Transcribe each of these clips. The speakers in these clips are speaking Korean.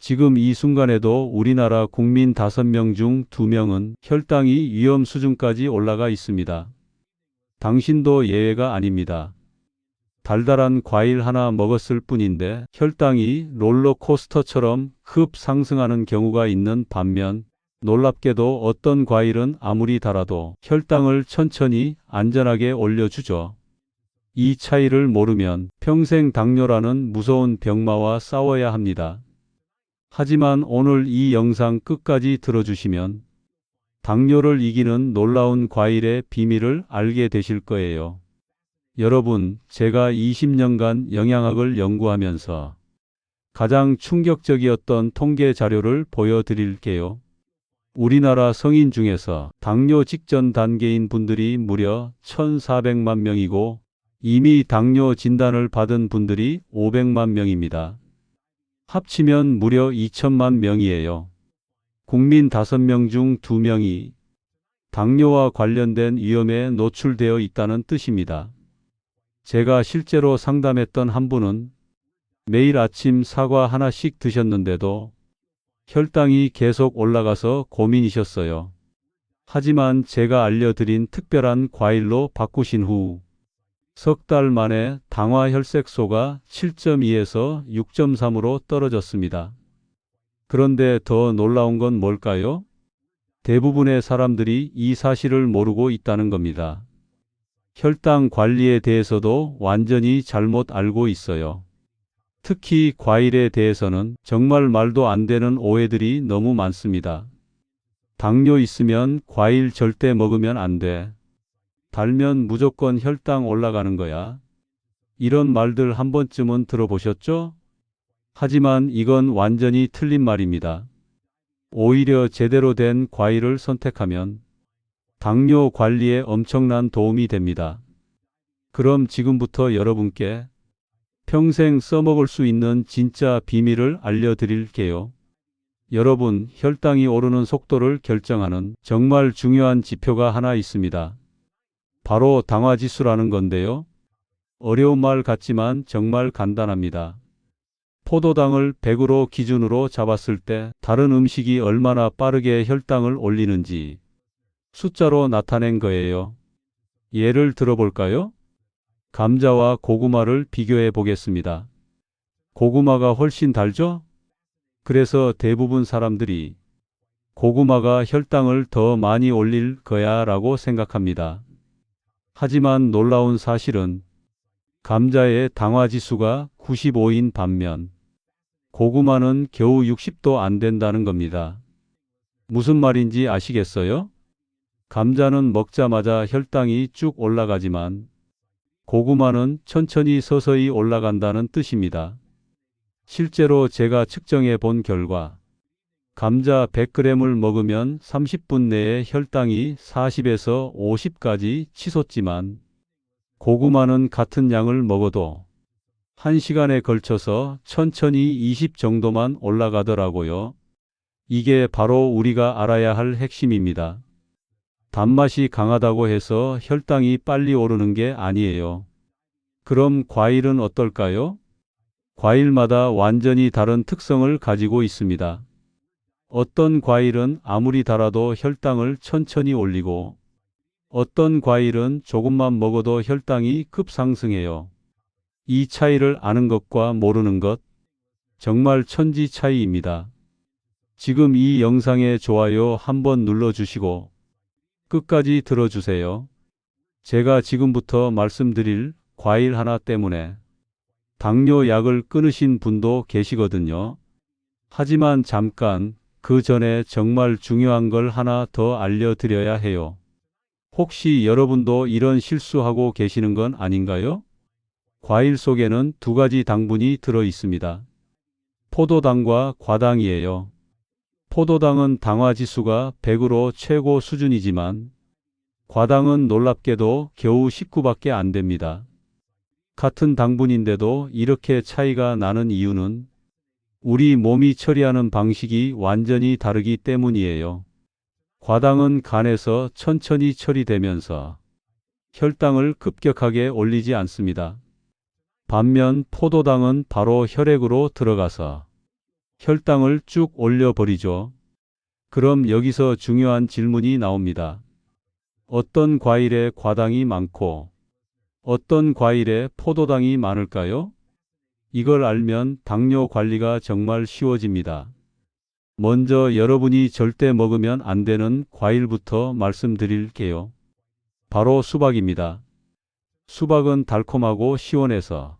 지금 이 순간에도 우리나라 국민 5명 중 2명은 혈당이 위험 수준까지 올라가 있습니다. 당신도 예외가 아닙니다. 달달한 과일 하나 먹었을 뿐인데 혈당이 롤러코스터처럼 급 상승하는 경우가 있는 반면 놀랍게도 어떤 과일은 아무리 달아도 혈당을 천천히 안전하게 올려주죠. 이 차이를 모르면 평생 당뇨라는 무서운 병마와 싸워야 합니다. 하지만 오늘 이 영상 끝까지 들어주시면 당뇨를 이기는 놀라운 과일의 비밀을 알게 되실 거예요. 여러분, 제가 20년간 영양학을 연구하면서 가장 충격적이었던 통계 자료를 보여드릴게요. 우리나라 성인 중에서 당뇨 직전 단계인 분들이 무려 1,400만 명이고 이미 당뇨 진단을 받은 분들이 500만 명입니다. 합치면 무려 2천만 명이에요. 국민 5명 중 2명이 당뇨와 관련된 위험에 노출되어 있다는 뜻입니다. 제가 실제로 상담했던 한 분은 매일 아침 사과 하나씩 드셨는데도 혈당이 계속 올라가서 고민이셨어요. 하지만 제가 알려드린 특별한 과일로 바꾸신 후 석 달 만에 당화 혈색소가 7.2에서 6.3으로 떨어졌습니다. 그런데 더 놀라운 건 뭘까요? 대부분의 사람들이 이 사실을 모르고 있다는 겁니다. 혈당 관리에 대해서도 완전히 잘못 알고 있어요. 특히 과일에 대해서는 정말 말도 안 되는 오해들이 너무 많습니다. 당뇨 있으면 과일 절대 먹으면 안 돼. 달면 무조건 혈당 올라가는 거야. 이런 말들 한 번쯤은 들어보셨죠? 하지만 이건 완전히 틀린 말입니다. 오히려 제대로 된 과일을 선택하면 당뇨 관리에 엄청난 도움이 됩니다. 그럼 지금부터 여러분께 평생 써먹을 수 있는 진짜 비밀을 알려드릴게요. 여러분, 혈당이 오르는 속도를 결정하는 정말 중요한 지표가 하나 있습니다. 바로 당화지수라는 건데요. 어려운 말 같지만 정말 간단합니다. 포도당을 100으로 기준으로 잡았을 때 다른 음식이 얼마나 빠르게 혈당을 올리는지 숫자로 나타낸 거예요. 예를 들어볼까요? 감자와 고구마를 비교해 보겠습니다. 고구마가 훨씬 달죠? 그래서 대부분 사람들이 고구마가 혈당을 더 많이 올릴 거야 라고 생각합니다. 하지만 놀라운 사실은 감자의 당화지수가 95인 반면 고구마는 겨우 60도 안 된다는 겁니다. 무슨 말인지 아시겠어요? 감자는 먹자마자 혈당이 쭉 올라가지만 고구마는 천천히 서서히 올라간다는 뜻입니다. 실제로 제가 측정해 본 결과 감자 100g을 먹으면 30분 내에 혈당이 40에서 50까지 치솟지만 고구마는 같은 양을 먹어도 1시간에 걸쳐서 천천히 20 정도만 올라가더라고요. 이게 바로 우리가 알아야 할 핵심입니다. 단맛이 강하다고 해서 혈당이 빨리 오르는 게 아니에요. 그럼 과일은 어떨까요? 과일마다 완전히 다른 특성을 가지고 있습니다. 어떤 과일은 아무리 달아도 혈당을 천천히 올리고 어떤 과일은 조금만 먹어도 혈당이 급상승해요. 이 차이를 아는 것과 모르는 것, 정말 천지 차이입니다. 지금 이 영상에 좋아요 한번 눌러주시고 끝까지 들어주세요. 제가 지금부터 말씀드릴 과일 하나 때문에 당뇨 약을 끊으신 분도 계시거든요. 하지만 잠깐 그 전에 정말 중요한 걸 하나 더 알려드려야 해요. 혹시 여러분도 이런 실수하고 계시는 건 아닌가요? 과일 속에는 2가지 당분이 들어 있습니다. 포도당과 과당이에요. 포도당은 당화지수가 100으로 최고 수준이지만 과당은 놀랍게도 겨우 19밖에 안 됩니다. 같은 당분인데도 이렇게 차이가 나는 이유는 우리 몸이 처리하는 방식이 완전히 다르기 때문이에요. 과당은 간에서 천천히 처리되면서 혈당을 급격하게 올리지 않습니다. 반면 포도당은 바로 혈액으로 들어가서 혈당을 쭉 올려버리죠. 그럼 여기서 중요한 질문이 나옵니다. 어떤 과일에 과당이 많고 어떤 과일에 포도당이 많을까요? 이걸 알면 당뇨 관리가 정말 쉬워집니다. 먼저 여러분이 절대 먹으면 안 되는 과일부터 말씀드릴게요. 바로 수박입니다. 수박은 달콤하고 시원해서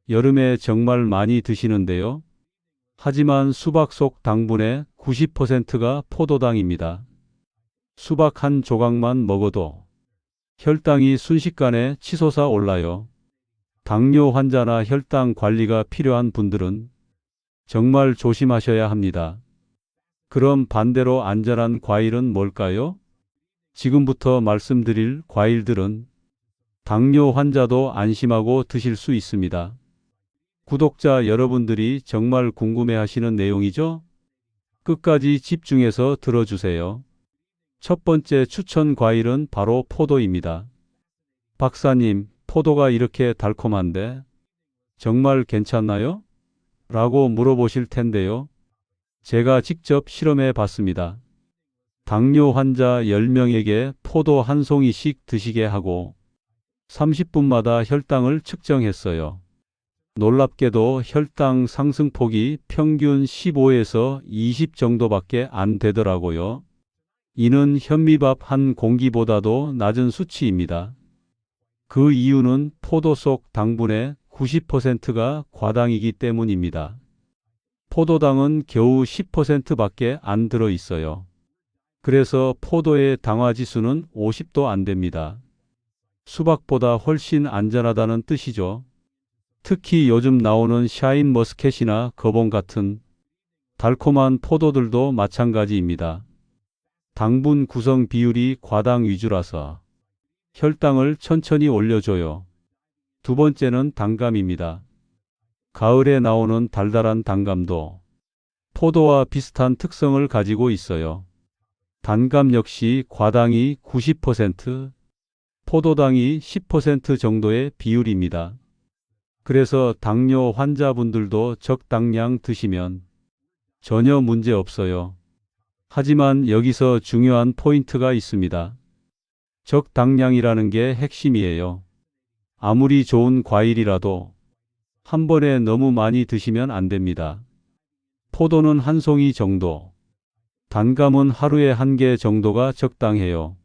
여름에 정말 많이 드시는데요. 하지만 수박 속 당분의 90%가 포도당입니다. 수박 한 조각만 먹어도 혈당이 순식간에 치솟아 올라요. 당뇨 환자나 혈당 관리가 필요한 분들은 정말 조심하셔야 합니다. 그럼 반대로 안전한 과일은 뭘까요? 지금부터 말씀드릴 과일들은 당뇨 환자도 안심하고 드실 수 있습니다. 구독자 여러분들이 정말 궁금해하시는 내용이죠? 끝까지 집중해서 들어주세요. 첫 번째 추천 과일은 바로 포도입니다. 박사님, 포도가 이렇게 달콤한데 정말 괜찮나요? 라고 물어보실 텐데요. 제가 직접 실험해 봤습니다. 당뇨 환자 10명에게 포도 한 송이씩 드시게 하고 30분마다 혈당을 측정했어요. 놀랍게도 혈당 상승폭이 평균 15에서 20 정도밖에 안 되더라고요. 이는 현미밥 한 공기보다도 낮은 수치입니다. 그 이유는 포도 속 당분의 90%가 과당이기 때문입니다. 포도당은 겨우 10%밖에 안 들어 있어요. 그래서 포도의 당화지수는 50도 안 됩니다. 수박보다 훨씬 안전하다는 뜻이죠. 특히 요즘 나오는 샤인 머스켓이나 거봉 같은 달콤한 포도들도 마찬가지입니다. 당분 구성 비율이 과당 위주라서 혈당을 천천히 올려줘요. 두 번째는 단감입니다. 가을에 나오는 달달한 단감도 포도와 비슷한 특성을 가지고 있어요. 단감 역시 과당이 90%, 포도당이 10% 정도의 비율입니다. 그래서 당뇨 환자분들도 적당량 드시면 전혀 문제 없어요. 하지만 여기서 중요한 포인트가 있습니다. 적당량이라는 게 핵심이에요. 아무리 좋은 과일이라도 한 번에 너무 많이 드시면 안 됩니다. 포도는 한 송이 정도, 단감은 하루에 한 개 정도가 적당해요.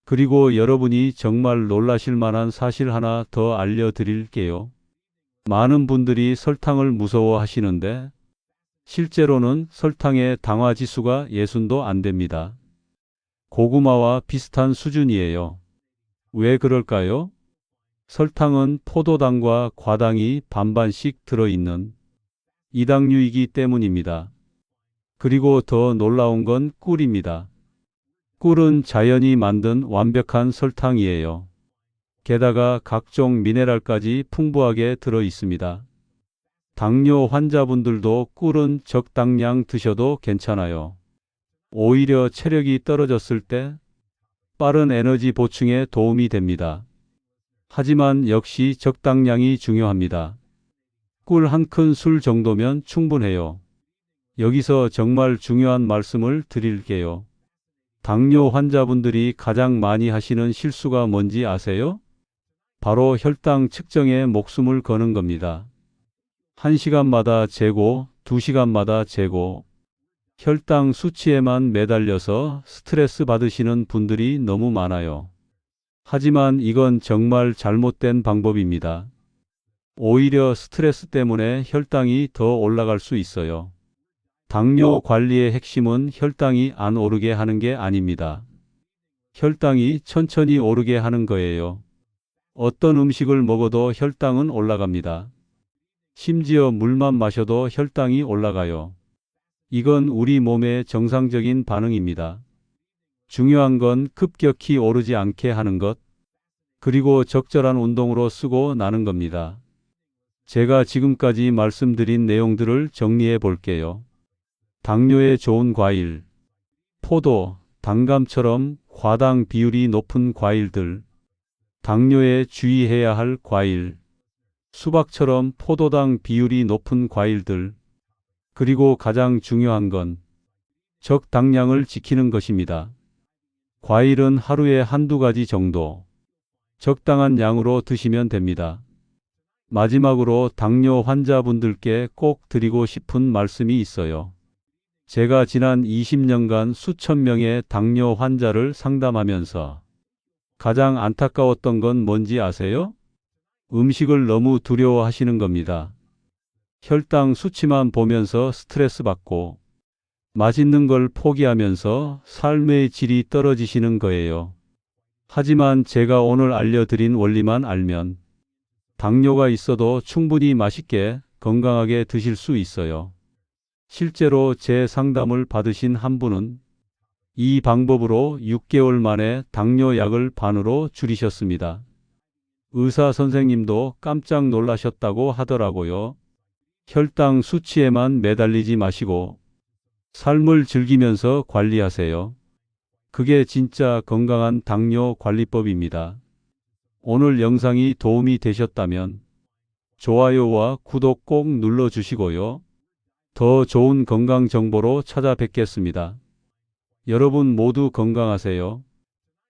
그리고 여러분이 정말 놀라실 만한 사실 하나 더 알려드릴게요. 많은 분들이 설탕을 무서워하시는데 실제로는 설탕의 당화지수가 60도 안 됩니다. 고구마와 비슷한 수준이에요. 왜 그럴까요? 설탕은 포도당과 과당이 반반씩 들어있는 이당류이기 때문입니다. 그리고 더 놀라운 건 꿀입니다. 꿀은 자연이 만든 완벽한 설탕이에요. 게다가 각종 미네랄까지 풍부하게 들어 있습니다. 당뇨 환자분들도 꿀은 적당량 드셔도 괜찮아요. 오히려 체력이 떨어졌을 때 빠른 에너지 보충에 도움이 됩니다. 하지만 역시 적당량이 중요합니다. 꿀 한 큰술 정도면 충분해요. 여기서 정말 중요한 말씀을 드릴게요. 당뇨 환자분들이 가장 많이 하시는 실수가 뭔지 아세요? 바로 혈당 측정에 목숨을 거는 겁니다. 1시간마다 재고, 2시간마다 재고, 혈당 수치에만 매달려서 스트레스 받으시는 분들이 너무 많아요. 하지만 이건 정말 잘못된 방법입니다. 오히려 스트레스 때문에 혈당이 더 올라갈 수 있어요. 당뇨 관리의 핵심은 혈당이 안 오르게 하는 게 아닙니다. 혈당이 천천히 오르게 하는 거예요. 어떤 음식을 먹어도 혈당은 올라갑니다. 심지어 물만 마셔도 혈당이 올라가요. 이건 우리 몸의 정상적인 반응입니다. 중요한 건 급격히 오르지 않게 하는 것, 그리고 적절한 운동으로 쓰고 나는 겁니다. 제가 지금까지 말씀드린 내용들을 정리해 볼게요. 당뇨에 좋은 과일, 포도, 단감처럼 과당 비율이 높은 과일들, 당뇨에 주의해야 할 과일, 수박처럼 포도당 비율이 높은 과일들, 그리고 가장 중요한 건 적당량을 지키는 것입니다. 과일은 하루에 한두 가지 정도 적당한 양으로 드시면 됩니다. 마지막으로 당뇨 환자분들께 꼭 드리고 싶은 말씀이 있어요. 제가 지난 20년간 수천 명의 당뇨 환자를 상담하면서 가장 안타까웠던 건 뭔지 아세요? 음식을 너무 두려워하시는 겁니다. 혈당 수치만 보면서 스트레스 받고 맛있는 걸 포기하면서 삶의 질이 떨어지시는 거예요. 하지만 제가 오늘 알려드린 원리만 알면 당뇨가 있어도 충분히 맛있게 건강하게 드실 수 있어요. 실제로 제 상담을 받으신 한 분은 이 방법으로 6개월 만에 당뇨 약을 반으로 줄이셨습니다. 의사 선생님도 깜짝 놀라셨다고 하더라고요. 혈당 수치에만 매달리지 마시고 삶을 즐기면서 관리하세요. 그게 진짜 건강한 당뇨 관리법입니다. 오늘 영상이 도움이 되셨다면 좋아요와 구독 꼭 눌러주시고요. 더 좋은 건강 정보로 찾아뵙겠습니다. 여러분 모두 건강하세요.